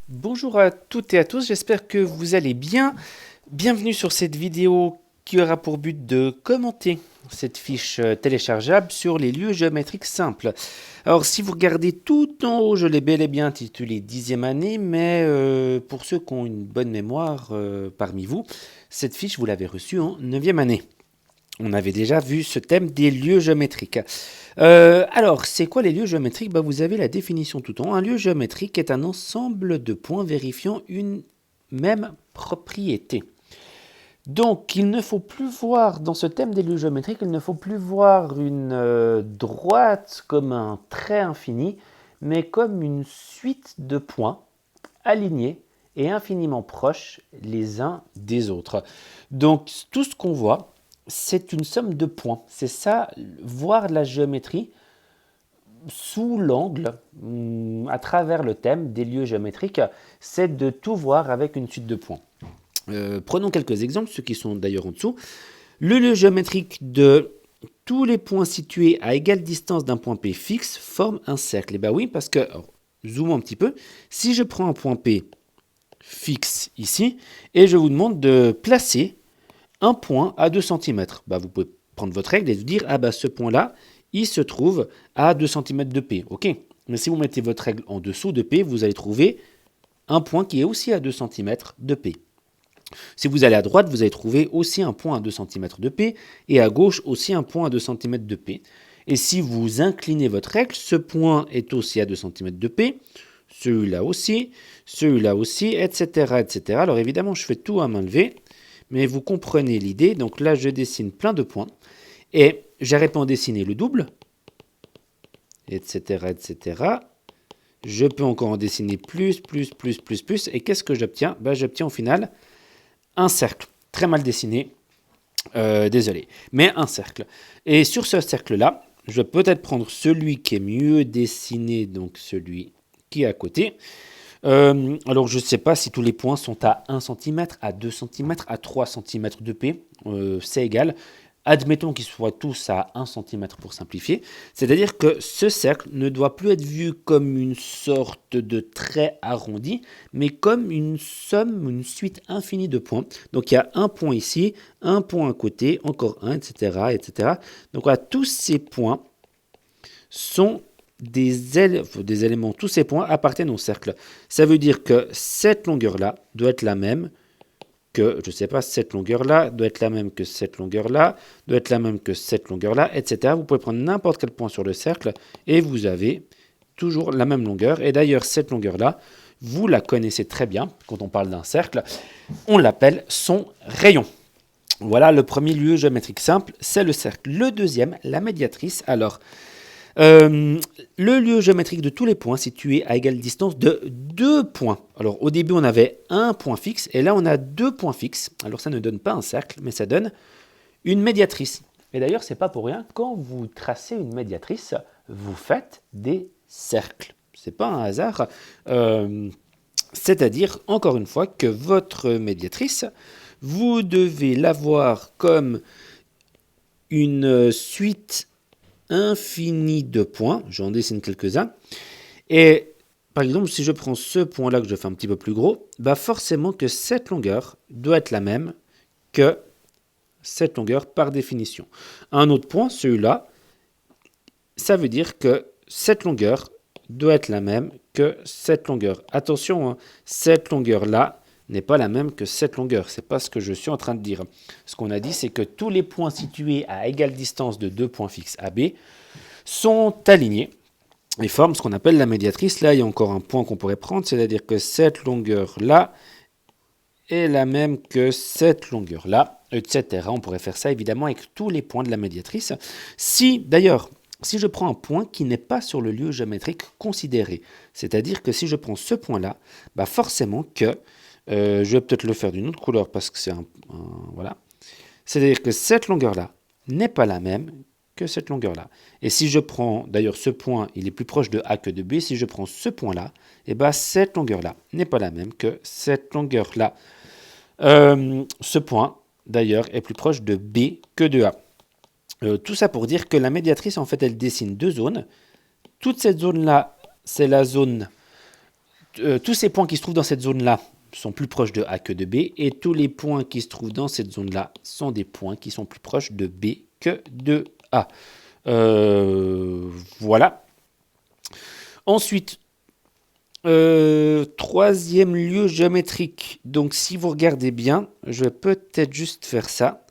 Bonjour à toutes et à tous, j'espère que vous allez bien. Bienvenue sur cette vidéo qui aura pour but de commenter cette fiche téléchargeable sur les lieux géométriques simples. Alors si vous regardez tout en haut, je l'ai bel et bien intitulé 10e année, mais pour ceux qui ont une bonne mémoire parmi vous, cette fiche vous l'avez reçue en 9e année. On avait déjà vu ce thème des lieux géométriques. Alors, c'est quoi les lieux géométriques? Vous avez la définition tout en haut. Un lieu géométrique est un ensemble de points vérifiant une même propriété. Donc, il ne faut plus voir, dans ce thème des lieux géométriques, il ne faut plus voir une droite comme un trait infini, mais comme une suite de points alignés et infiniment proches les uns des autres. Donc, tout ce qu'on voit, c'est une somme de points. C'est ça, voir la géométrie sous l'angle, à travers le thème des lieux géométriques, c'est de tout voir avec une suite de points. Prenons quelques exemples, ceux qui sont d'ailleurs en dessous. Le lieu géométrique de tous les points situés à égale distance d'un point P fixe forme un cercle. Et bien oui, parce que, alors, zoomons un petit peu, si je prends un point P fixe ici, et je vous demande de placer un point à 2 cm. Vous pouvez prendre votre règle et vous dire, ce point-là, il se trouve à 2 cm de P. Ok. Mais si vous mettez votre règle en dessous de P, vous allez trouver un point qui est aussi à 2 cm de P. Si vous allez à droite, vous allez trouver aussi un point à 2 cm de P, et à gauche aussi un point à 2 cm de P. Et si vous inclinez votre règle, ce point est aussi à 2 cm de P, celui-là aussi, etc., etc. Alors évidemment, je fais tout à main levée, mais vous comprenez l'idée. Donc là, je dessine plein de points, et j'arrête pas en dessiner le double, etc., etc. Je peux encore en dessiner plus, et qu'est-ce que j'obtiens? J'obtiens au final un cercle, très mal dessiné, désolé, mais un cercle. Et sur ce cercle-là, je vais peut-être prendre celui qui est mieux dessiné, donc celui qui est à côté. Alors je ne sais pas si tous les points sont à 1 cm, à 2 cm, à 3 cm de P, c'est égal. Admettons qu'ils soient tous à 1 cm pour simplifier. C'est-à-dire que ce cercle ne doit plus être vu comme une sorte de trait arrondi, mais comme une somme, une suite infinie de points. Donc il y a un point ici, un point à côté, encore un, etc. etc. Donc voilà, tous ces points sont des éléments, tous ces points appartiennent au cercle. Ça veut dire que cette longueur-là doit être la même que, je ne sais pas, cette longueur-là doit être la même que cette longueur-là, doit être la même que cette longueur-là, etc. Vous pouvez prendre n'importe quel point sur le cercle et vous avez toujours la même longueur. Et d'ailleurs, cette longueur-là, vous la connaissez très bien quand on parle d'un cercle. On l'appelle son rayon. Voilà, le premier lieu géométrique simple, c'est le cercle. Le deuxième, la médiatrice. Alors, le lieu géométrique de tous les points situés à égale distance de 2 points. Alors au début on avait un point fixe et là on a 2 points fixes. Alors ça ne donne pas un cercle mais ça donne une médiatrice. Et d'ailleurs c'est pas pour rien, quand vous tracez une médiatrice, vous faites des cercles. C'est pas un hasard. C'est-à-dire encore une fois que votre médiatrice, vous devez l'avoir comme une suite infini de points, j'en dessine quelques-uns, et par exemple, si je prends ce point-là que je fais un petit peu plus gros, forcément que cette longueur doit être la même que cette longueur par définition. Un autre point, celui-là, ça veut dire que cette longueur doit être la même que cette longueur. Attention, hein, cette longueur-là n'est pas la même que cette longueur. C'est pas ce que je suis en train de dire. Ce qu'on a dit, c'est que tous les points situés à égale distance de deux points fixes AB sont alignés et forment ce qu'on appelle la médiatrice. Là, il y a encore un point qu'on pourrait prendre, c'est-à-dire que cette longueur-là est la même que cette longueur-là, etc. On pourrait faire ça évidemment avec tous les points de la médiatrice. D'ailleurs, si je prends un point qui n'est pas sur le lieu géométrique considéré, c'est-à-dire que si je prends ce point-là, forcément que, je vais peut-être le faire d'une autre couleur parce que c'est voilà. C'est-à-dire que cette longueur-là n'est pas la même que cette longueur-là. Et si je prends, d'ailleurs ce point, il est plus proche de A que de B, si je prends ce point-là, cette longueur-là n'est pas la même que cette longueur-là. Ce point, d'ailleurs, est plus proche de B que de A. Tout ça pour dire que la médiatrice, en fait, elle dessine deux zones. Toute cette zone-là, c'est la zone tous ces points qui se trouvent dans cette zone-là sont plus proches de A que de B, et tous les points qui se trouvent dans cette zone-là sont des points qui sont plus proches de B que de A. Voilà. Ensuite, troisième lieu géométrique. Donc si vous regardez bien, je vais peut-être juste faire ça.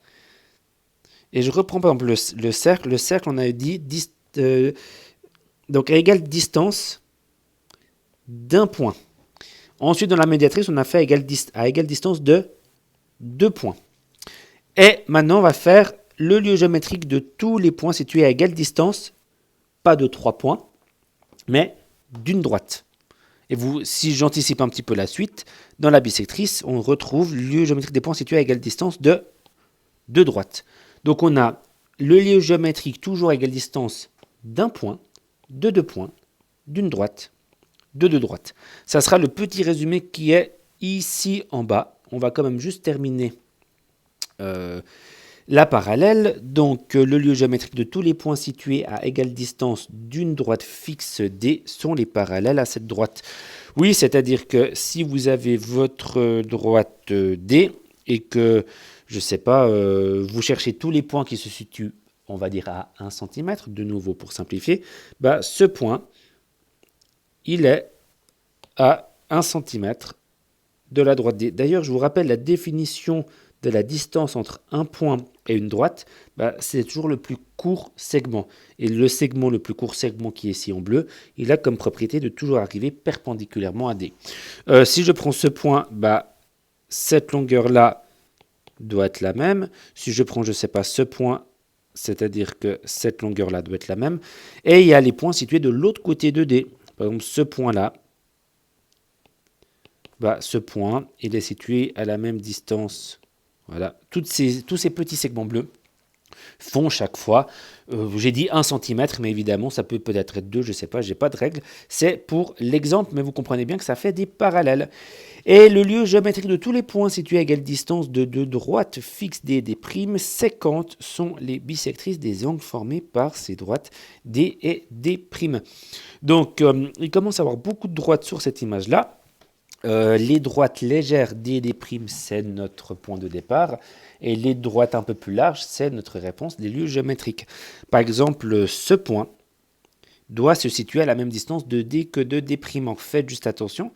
Et je reprends par exemple le cercle. Le cercle, on a dit donc à égale distance d'un point. Ensuite, dans la médiatrice, on a fait à égale distance de 2 points. Et maintenant, on va faire le lieu géométrique de tous les points situés à égale distance, pas de 3 points, mais d'une droite. Et si j'anticipe un petit peu la suite, dans la bisectrice, on retrouve le lieu géométrique des points situés à égale distance de 2 droites. Donc on a le lieu géométrique toujours à égale distance d'un point, de 2 points, d'une droite, de 2 droites. Ça sera le petit résumé qui est ici en bas. On va quand même juste terminer la parallèle. Donc le lieu géométrique de tous les points situés à égale distance d'une droite fixe D sont les parallèles à cette droite. Oui, c'est-à-dire que si vous avez votre droite D et que, je ne sais pas, vous cherchez tous les points qui se situent, on va dire à 1 cm, de nouveau pour simplifier, bah, ce point, il est à 1 cm de la droite D. D'ailleurs, je vous rappelle la définition de la distance entre un point et une droite, bah, c'est toujours le plus court segment. Et le segment, le plus court segment qui est ici en bleu, il a comme propriété de toujours arriver perpendiculairement à D. Si je prends ce point, bah, cette longueur-là doit être la même. Si je prends, je ne sais pas, ce point, c'est-à-dire que cette longueur-là doit être la même. Et il y a les points situés de l'autre côté de D. Par exemple, ce point-là, bah, ce point, il est situé à la même distance. Voilà, tous ces petits segments bleus font chaque fois, j'ai dit 1 cm, mais évidemment, ça peut-être être 2, je ne sais pas, je n'ai pas de règle. C'est pour l'exemple, mais vous comprenez bien que ça fait des parallèles. Et le lieu géométrique de tous les points situés à égale distance de 2 droites fixes D et D' séquentes sont les bisectrices des angles formés par ces droites D et D'. Donc, il commence à y avoir beaucoup de droites sur cette image-là. Les droites légères D et D', c'est notre point de départ. Et les droites un peu plus larges, c'est notre réponse des lieux géométriques. Par exemple, ce point doit se situer à la même distance de D que de D'. Donc faites juste attention.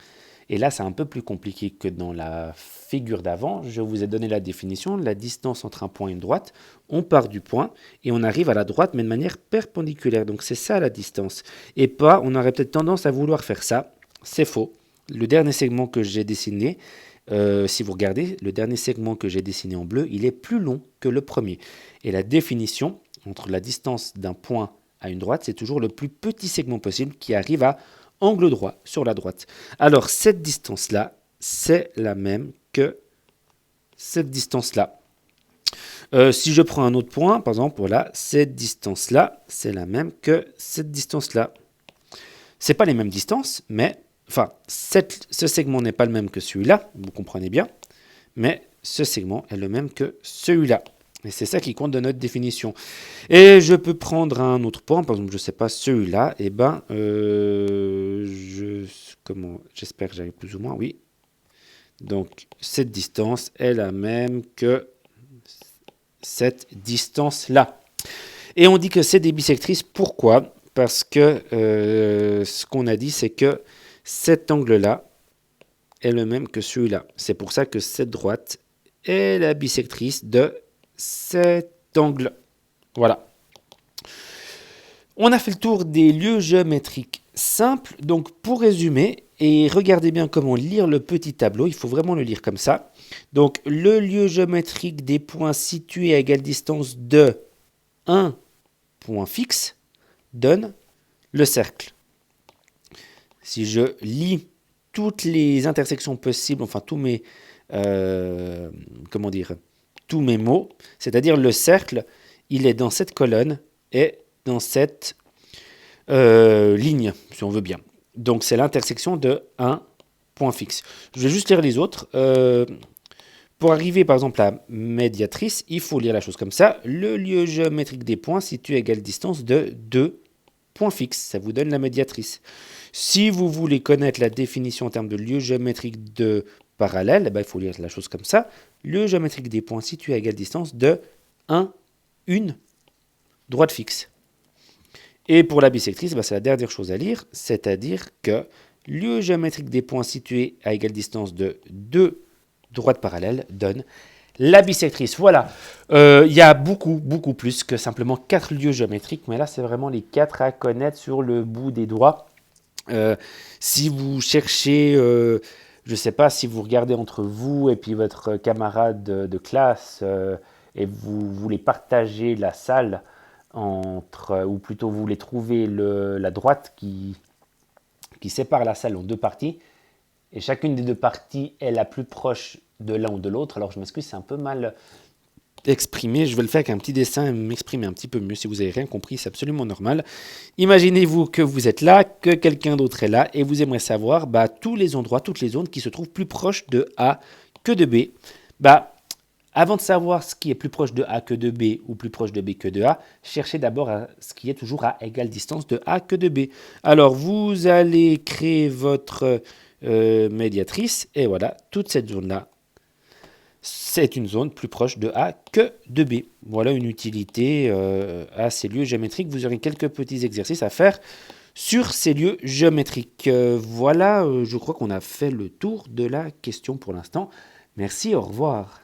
Et là, c'est un peu plus compliqué que dans la figure d'avant. Je vous ai donné la définition. La distance entre un point et une droite, on part du point et on arrive à la droite, mais de manière perpendiculaire. Donc c'est ça la distance. Et pas, on aurait peut-être tendance à vouloir faire ça. C'est faux. Le dernier segment que j'ai dessiné, si vous regardez, le dernier segment que j'ai dessiné en bleu, il est plus long que le premier. Et la définition entre la distance d'un point à une droite, c'est toujours le plus petit segment possible qui arrive à angle droit sur la droite. Alors cette distance-là, c'est la même que cette distance-là. Si je prends un autre point, par exemple, voilà, cette distance-là, c'est la même que cette distance-là. Ce n'est pas les mêmes distances, mais... Enfin, ce segment n'est pas le même que celui-là, vous comprenez bien, mais ce segment est le même que celui-là. Et c'est ça qui compte dans notre définition. Et je peux prendre un autre point, par exemple, je ne sais pas, celui-là, et ben, j'espère que j'arrive plus ou moins, oui. Donc, cette distance est la même que cette distance-là. Et on dit que c'est des bisectrices, pourquoi ? Parce que ce qu'on a dit, c'est que cet angle-là est le même que celui-là. C'est pour ça que cette droite est la bisectrice de cet angle. Voilà. On a fait le tour des lieux géométriques simples. Donc, pour résumer, et regardez bien comment lire le petit tableau, il faut vraiment le lire comme ça. Donc, le lieu géométrique des points situés à égale distance de un point fixe donne le cercle. Si je lis toutes les intersections possibles, enfin tous mes mots, c'est-à-dire le cercle, il est dans cette colonne et dans cette ligne, si on veut bien. Donc c'est l'intersection de un point fixe. Je vais juste lire les autres. Pour arriver par exemple à médiatrice, il faut lire la chose comme ça. Le lieu géométrique des points situé à égale distance de 2 point fixe, ça vous donne la médiatrice. Si vous voulez connaître la définition en termes de lieu géométrique de parallèle, il faut lire la chose comme ça. Lieu géométrique des points situés à égale distance de une droite fixe. Et pour la bisectrice, c'est la dernière chose à lire, c'est-à-dire que lieu géométrique des points situés à égale distance de 2 droites parallèles donne la bisectrice. Voilà, il y a beaucoup plus que simplement 4 lieux géométriques, mais là, c'est vraiment les 4 à connaître sur le bout des doigts. Si vous cherchez, je ne sais pas, si vous regardez entre vous et puis votre camarade de classe et vous voulez partager la salle entre, ou plutôt vous voulez trouver la droite qui sépare la salle en 2 parties, et chacune des 2 parties est la plus proche de l'un ou de l'autre. Alors je m'excuse, c'est un peu mal exprimé, je vais le faire avec un petit dessin et m'exprimer un petit peu mieux. Si vous n'avez rien compris, c'est absolument normal. Imaginez-vous que vous êtes là, que quelqu'un d'autre est là, et vous aimeriez savoir tous les endroits, toutes les zones qui se trouvent plus proches de A que de B. Avant de savoir ce qui est plus proche de A que de B ou plus proche de B que de A, cherchez d'abord ce qui est toujours à égale distance de A que de B. Alors, vous allez créer votre médiatrice et voilà, toute cette zone-là, c'est une zone plus proche de A que de B. Voilà une utilité à ces lieux géométriques. Vous aurez quelques petits exercices à faire sur ces lieux géométriques. Voilà, je crois qu'on a fait le tour de la question pour l'instant. Merci, au revoir.